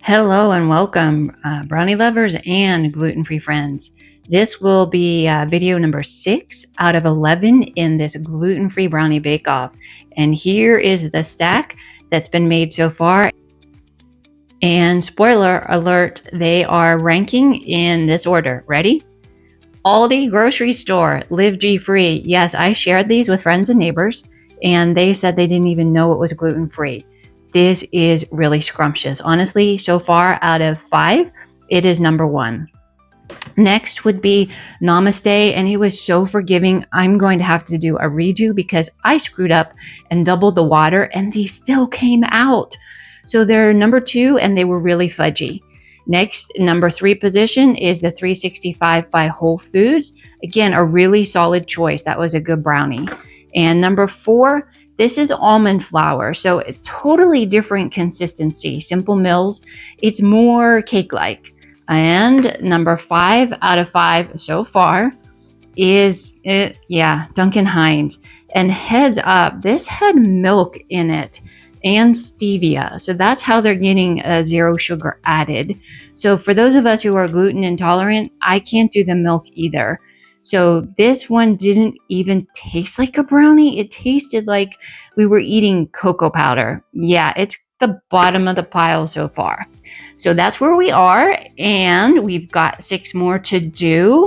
Hello and welcome, brownie lovers and gluten-free friends. This will be video number 6 out of 11 in this gluten-free brownie bake-off. And here is the stack that's been made so far. And spoiler alert, they are ranking in this order. Ready? Aldi grocery store, live G-free. Yes, I shared these with friends and neighbors, and they said they didn't even know it was gluten-free. This is really scrumptious. Honestly, so far out of 5, it is number 1. Next would be Namaste, and he was so forgiving. I'm going to have to do a redo because I screwed up and doubled the water, and these still came out. So they're number 2, and they were really fudgy. Next, number 3 position is the 365 by Whole Foods. Again, a really solid choice. That was a good brownie. And number 4, this is almond flour. So a totally different consistency. Simple Mills. It's more cake-like. And number 5 out of 5 so far is, Duncan Hines. And heads up, this had milk in it and stevia. So that's how they're getting zero sugar added. So for those of us who are gluten intolerant, I can't do the milk either. So this one didn't even taste like a brownie. It tasted like we were eating cocoa powder. Yeah, it's the bottom of the pile so far. So that's where we are, and we've got 6 more to do.